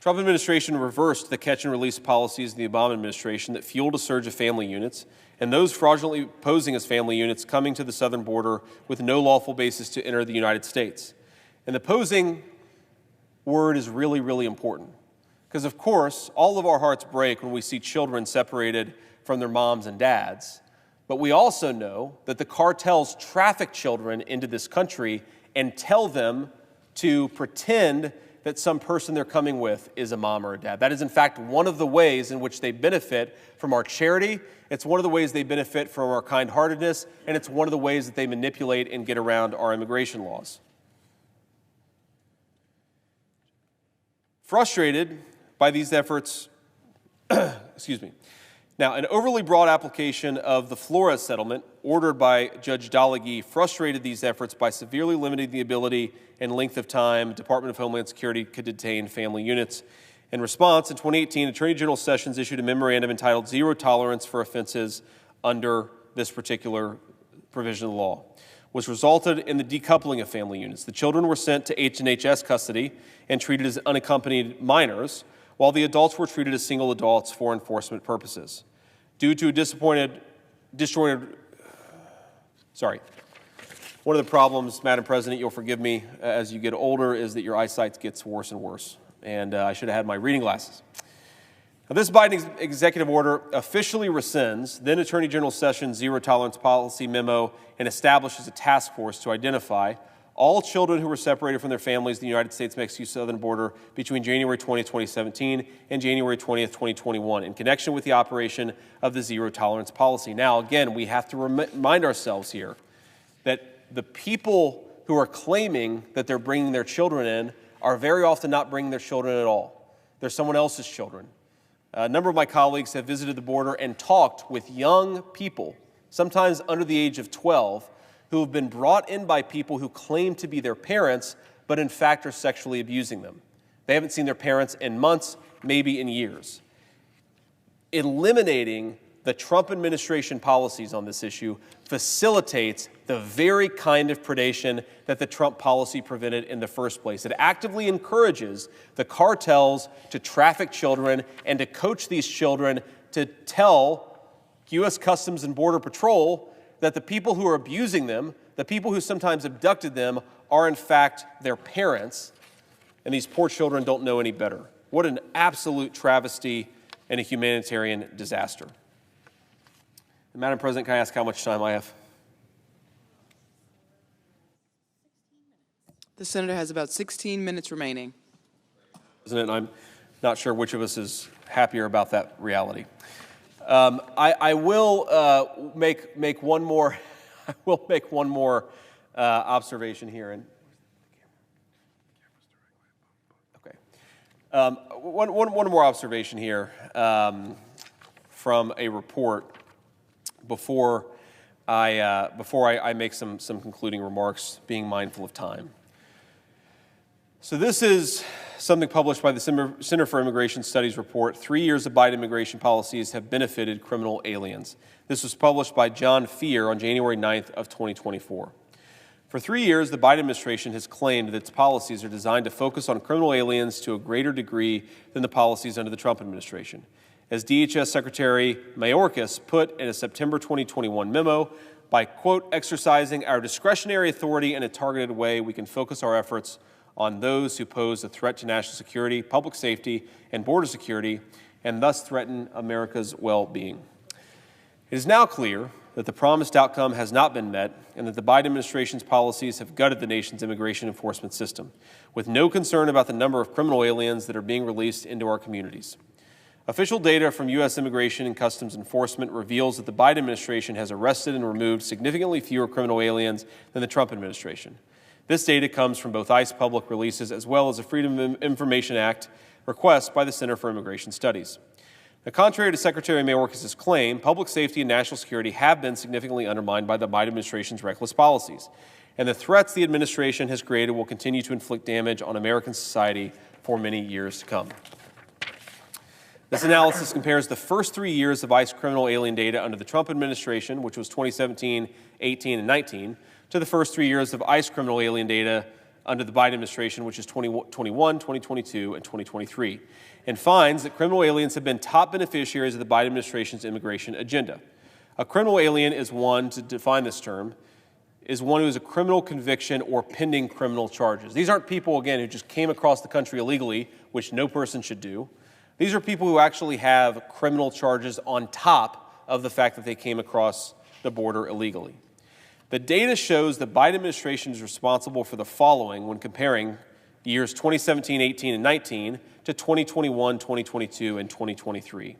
Trump administration reversed the catch and release policies of the Obama administration that fueled a surge of family units and those fraudulently posing as family units coming to the southern border with no lawful basis to enter the United States. And the posing word is really, really important because, of course, all of our hearts break when we see children separated from their moms and dads. But we also know that the cartels traffic children into this country and tell them to pretend that some person they're coming with is a mom or a dad. That is, in fact, one of the ways in which they benefit from our charity. It's one of the ways they benefit from our kind-heartedness, and it's one of the ways that they manipulate and get around our immigration laws. Frustrated by these efforts, Now, an overly broad application of the Flores settlement ordered by Judge Dalaghi frustrated these efforts by severely limiting the ability and length of time Department of Homeland Security could detain family units. In response, in 2018, Attorney General Sessions issued a memorandum entitled Zero Tolerance for Offenses under this particular provision of the law, which resulted in the decoupling of family units. The children were sent to H&HS custody and treated as unaccompanied minors, while the adults were treated as single adults for enforcement purposes. Due to one of the problems, Madam President, you'll forgive me, as you get older, is that your eyesight gets worse and worse. And I should have had my reading glasses. Now, this Biden executive order officially rescinds then Attorney General Sessions' zero tolerance policy memo and establishes a task force to identify all children who were separated from their families in the United States-Mexico southern border between January 20, 2017 and January 20, 2021 in connection with the operation of the zero tolerance policy. Now, again, we have to remind ourselves here that the people who are claiming that they're bringing their children in are very often not bringing their children at all. They're someone else's children. A number of my colleagues have visited the border and talked with young people, sometimes under the age of 12, who have been brought in by people who claim to be their parents, but in fact are sexually abusing them. They haven't seen their parents in months, maybe in years. Eliminating the Trump administration policies on this issue facilitates the very kind of predation that the Trump policy prevented in the first place. It actively encourages the cartels to traffic children and to coach these children to tell U.S. Customs and Border Patrol that the people who are abusing them, the people who sometimes abducted them, are in fact their parents, and these poor children don't know any better. What an absolute travesty and a humanitarian disaster. And Madam President, can I ask how much time I have? The senator has about 16 minutes remaining. President, I'm not sure which of us is happier about that reality. I will make one more. I will make one more observation here. And okay, one more observation here from a report before I make some concluding remarks, being mindful of time. So this is something published by the Center for Immigration Studies report, 3 years of Biden immigration policies have benefited criminal aliens. This was published by John Fear on January 9th of 2024. For 3 years, the Biden administration has claimed that its policies are designed to focus on criminal aliens to a greater degree than the policies under the Trump administration. As DHS Secretary Mayorkas put in a September 2021 memo, by, quote, exercising our discretionary authority in a targeted way, we can focus our efforts on those who pose a threat to national security, public safety, and border security, and thus threaten America's well-being. It is now clear that the promised outcome has not been met and that the Biden administration's policies have gutted the nation's immigration enforcement system, with no concern about the number of criminal aliens that are being released into our communities. Official data from U.S. Immigration and Customs Enforcement reveals that the Biden administration has arrested and removed significantly fewer criminal aliens than the Trump administration. This data comes from both ICE public releases as well as a Freedom of Information Act request by the Center for Immigration Studies. Now, contrary to Secretary Mayorkas' claim, public safety and national security have been significantly undermined by the Biden administration's reckless policies, and the threats the administration has created will continue to inflict damage on American society for many years to come. This analysis compares the first 3 years of ICE criminal alien data under the Trump administration, which was 2017, 18, and 19, to the first 3 years of ICE criminal alien data under the Biden administration, which is 2021, 2022, and 2023, and finds that criminal aliens have been top beneficiaries of the Biden administration's immigration agenda. A criminal alien is one, to define this term, is one who has a criminal conviction or pending criminal charges. These aren't people, again, who just came across the country illegally, which no person should do. These are people who actually have criminal charges on top of the fact that they came across the border illegally. The data shows the Biden administration is responsible for the following when comparing the years 2017, 18, and 19 to 2021, 2022, and 2023.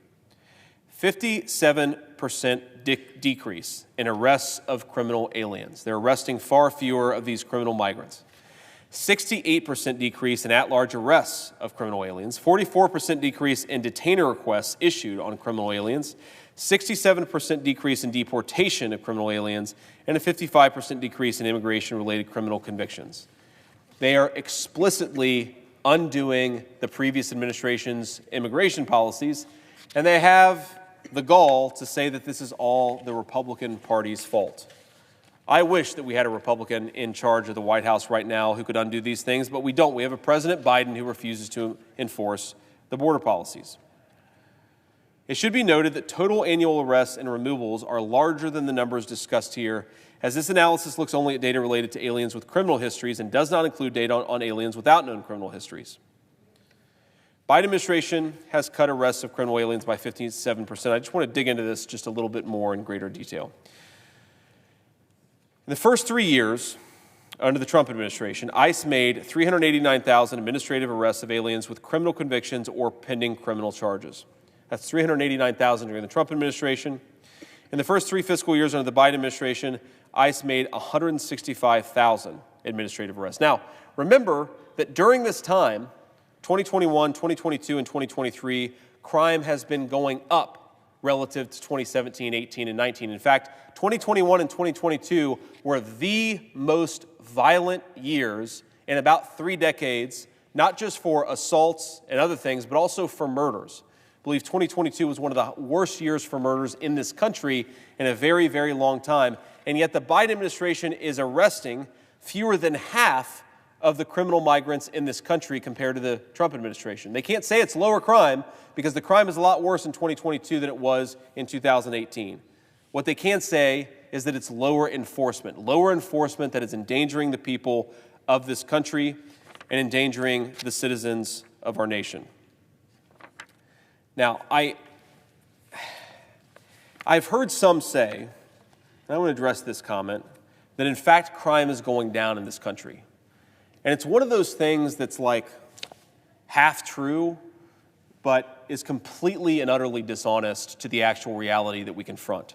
57% decrease in arrests of criminal aliens. They're arresting far fewer of these criminal migrants. 68% decrease in at-large arrests of criminal aliens, 44% decrease in detainer requests issued on criminal aliens, 67% decrease in deportation of criminal aliens, and a 55% decrease in immigration-related criminal convictions. They are explicitly undoing the previous administration's immigration policies, and they have the gall to say that this is all the Republican Party's fault. I wish that we had a Republican in charge of the White House right now who could undo these things, but we don't. We have a President Biden who refuses to enforce the border policies. It should be noted that total annual arrests and removals are larger than the numbers discussed here, as this analysis looks only at data related to aliens with criminal histories and does not include data on aliens without known criminal histories. Biden administration has cut arrests of criminal aliens by 57%. I just want to dig into this just a little bit more in greater detail. In the first 3 years under the Trump administration, ICE made 389,000 administrative arrests of aliens with criminal convictions or pending criminal charges. That's 389,000 during the Trump administration. In the first 3 fiscal years under the Biden administration, ICE made 165,000 administrative arrests. Now, remember that during this time, 2021, 2022, and 2023, crime has been going up relative to 2017, 18, and 19. In fact, 2021 and 2022 were the most violent years in about 3 decades, not just for assaults and other things, but also for murders. I believe 2022 was one of the worst years for murders in this country in a very, very long time. And yet the Biden administration is arresting fewer than half of the criminal migrants in this country compared to the Trump administration. They can't say it's lower crime because the crime is a lot worse in 2022 than it was in 2018. What they can say is that it's lower enforcement that is endangering the people of this country and endangering the citizens of our nation. Now, I've heard some say, and I want to address this comment, that in fact crime is going down in this country. And it's one of those things that's like half true, but is completely and utterly dishonest to the actual reality that we confront.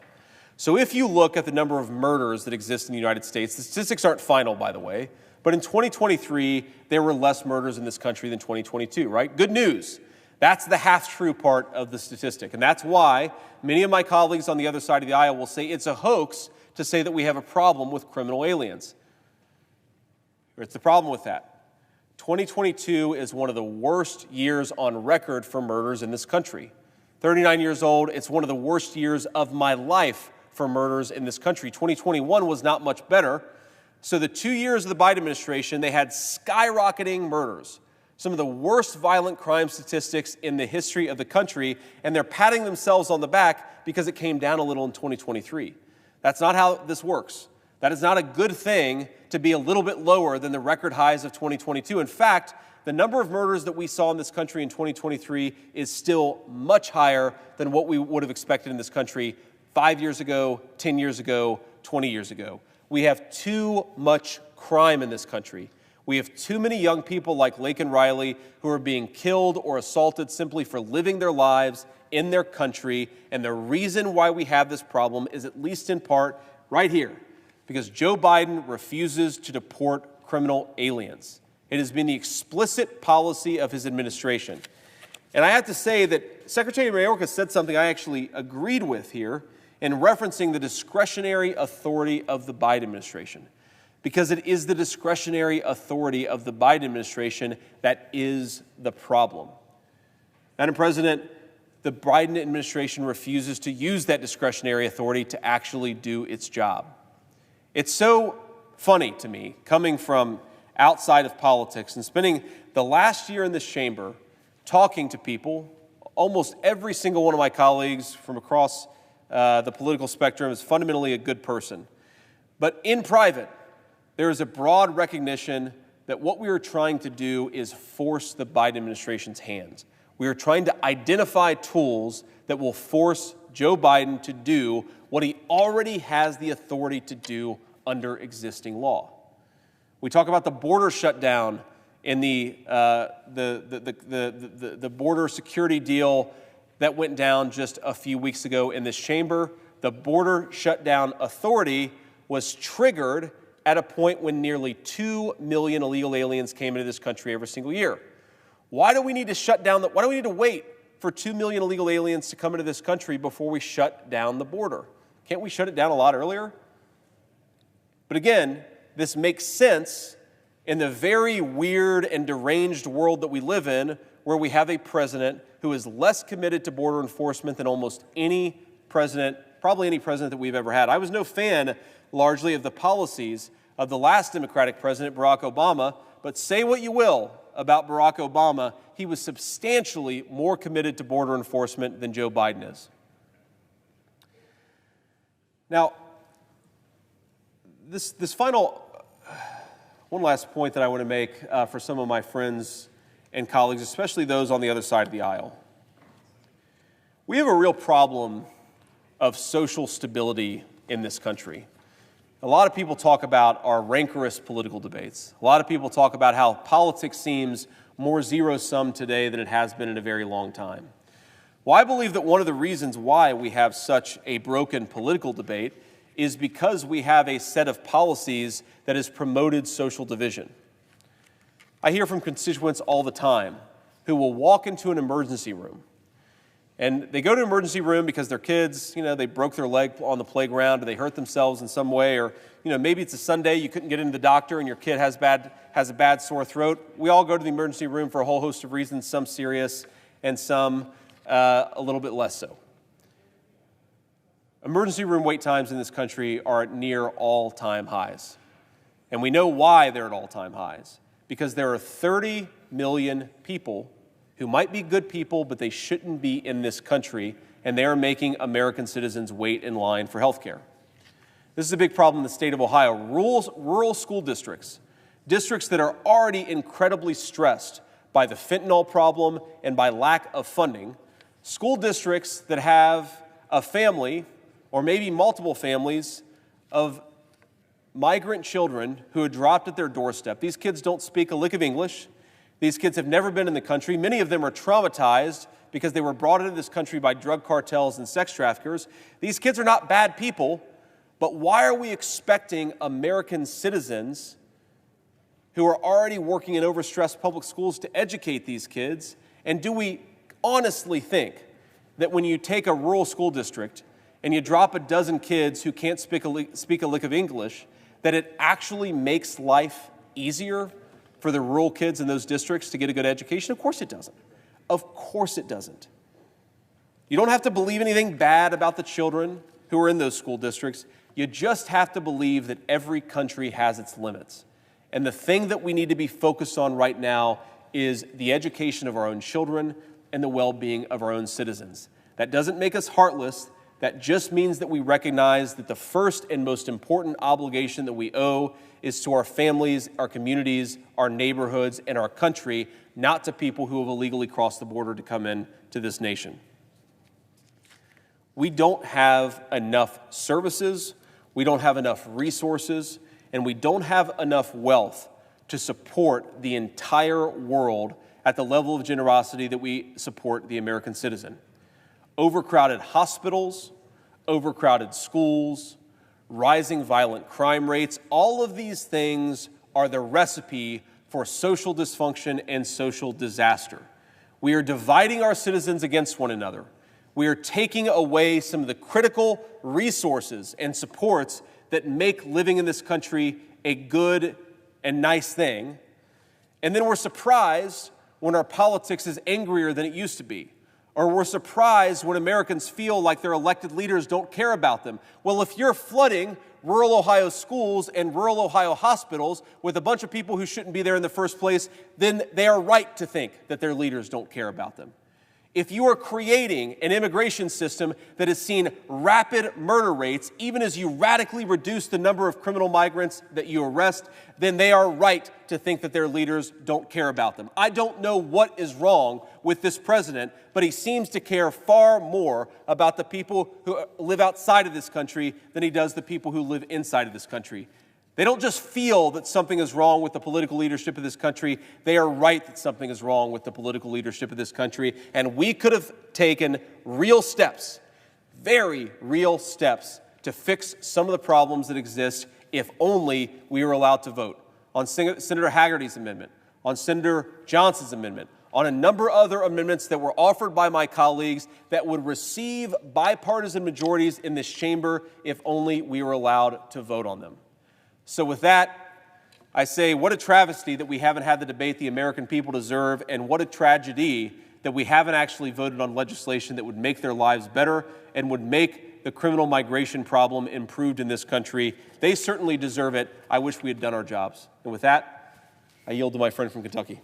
So if you look at the number of murders that exist in the United States, the statistics aren't final, by the way, but in 2023, there were less murders in this country than 2022, right? Good news. That's the half-true part of the statistic. And that's why many of my colleagues on the other side of the aisle will say it's a hoax to say that we have a problem with criminal aliens. It's the problem with that. 2022 is one of the worst years on record for murders in this country. 39 years old, it's one of the worst years of my life for murders in this country. 2021 was not much better. So the 2 years of the Biden administration, they had skyrocketing murders, some of the worst violent crime statistics in the history of the country, and they're patting themselves on the back because it came down a little in 2023. That's not how this works. That is not a good thing to be a little bit lower than the record highs of 2022. In fact, the number of murders that we saw in this country in 2023 is still much higher than what we would have expected in this country 5 years ago, 10 years ago, 20 years ago. We have too much crime in this country. We have too many young people like Laken Riley who are being killed or assaulted simply for living their lives in their country. And the reason why we have this problem is at least in part right here, because Joe Biden refuses to deport criminal aliens. It has been the explicit policy of his administration. And I have to say that Secretary Mayorkas said something I actually agreed with here in referencing the discretionary authority of the Biden administration, because it is the discretionary authority of the Biden administration that is the problem. Madam President, the Biden administration refuses to use that discretionary authority to actually do its job. It's so funny to me, coming from outside of politics and spending the last year in this chamber talking to people. Almost every single one of my colleagues from across the political spectrum is fundamentally a good person. But in private, there is a broad recognition that what we are trying to do is force the Biden administration's hand. We are trying to identify tools that will force Joe Biden to do what he already has the authority to do under existing law. We talk about the border shutdown in the border security deal that went down just a few weeks ago in this chamber. The border shutdown authority was triggered at a point when nearly 2 million illegal aliens came into this country every single year. Why do we need to shut down why do we need to wait for 2 million illegal aliens to come into this country before we shut down the border? Can't we shut it down a lot earlier? But again, this makes sense in the very weird and deranged world that we live in, where we have a president who is less committed to border enforcement than almost any president, probably any president that we've ever had. I was no fan, largely, of the policies of the last Democratic president, Barack Obama, but say what you will about Barack Obama, he was substantially more committed to border enforcement than Joe Biden is. Now, this final, one last point that I want to make for some of my friends and colleagues, especially those on the other side of the aisle. We have a real problem of social stability in this country. A lot of people talk about our rancorous political debates. A lot of people talk about how politics seems more zero-sum today than it has been in a very long time. Well, I believe that one of the reasons why we have such a broken political debate is because we have a set of policies that has promoted social division. I hear from constituents all the time who will walk into an emergency room, and they go to an emergency room because their kids, they broke their leg on the playground, or they hurt themselves in some way, or maybe it's a Sunday, you couldn't get into the doctor and your kid has a bad sore throat. We all go to the emergency room for a whole host of reasons, some serious and some a little bit less so. Emergency room wait times in this country are at near all-time highs. And we know why they're at all-time highs. Because there are 30 million people who might be good people, but they shouldn't be in this country, and they are making American citizens wait in line for health care. This is a big problem in the state of Ohio. Rural school districts that are already incredibly stressed by the fentanyl problem and by lack of funding, school districts that have a family or maybe multiple families of migrant children who are dropped at their doorstep. These kids don't speak a lick of English. These kids have never been in the country. Many of them are traumatized because they were brought into this country by drug cartels and sex traffickers. These kids are not bad people, but why are we expecting American citizens who are already working in overstressed public schools to educate these kids? And do we honestly think that when you take a rural school district and you drop a dozen kids who can't speak a lick of English, that it actually makes life easier for the rural kids in those districts to get a good education? Of course it doesn't. Of course it doesn't. You don't have to believe anything bad about the children who are in those school districts. You just have to believe that every country has its limits. And the thing that we need to be focused on right now is the education of our own children and the well-being of our own citizens. That doesn't make us heartless. That just means that we recognize that the first and most important obligation that we owe is to our families, our communities, our neighborhoods, and our country, not to people who have illegally crossed the border to come in to this nation. We don't have enough services, we don't have enough resources, and we don't have enough wealth to support the entire world at the level of generosity that we support the American citizen. Overcrowded hospitals, overcrowded schools, rising violent crime rates, all of these things are the recipe for social dysfunction and social disaster. We are dividing our citizens against one another. We are taking away some of the critical resources and supports that make living in this country a good and nice thing. And then we're surprised when our politics is angrier than it used to be. Or we're surprised when Americans feel like their elected leaders don't care about them. Well, if you're flooding rural Ohio schools and rural Ohio hospitals with a bunch of people who shouldn't be there in the first place, then they are right to think that their leaders don't care about them. If you are creating an immigration system that has seen rapid murder rates, even as you radically reduce the number of criminal migrants that you arrest, then they are right to think that their leaders don't care about them. I don't know what is wrong with this president, but he seems to care far more about the people who live outside of this country than he does the people who live inside of this country. They don't just feel that something is wrong with the political leadership of this country. They are right that something is wrong with the political leadership of this country. And we could have taken real steps, very real steps, to fix some of the problems that exist if only we were allowed to vote. On Senator Hagerty's amendment, on Senator Johnson's amendment, on a number of other amendments that were offered by my colleagues that would receive bipartisan majorities in this chamber if only we were allowed to vote on them. So with that, I say, what a travesty that we haven't had the debate the American people deserve, and what a tragedy that we haven't actually voted on legislation that would make their lives better and would make the criminal migration problem improved in this country. They certainly deserve it. I wish we had done our jobs. And with that, I yield to my friend from Kentucky.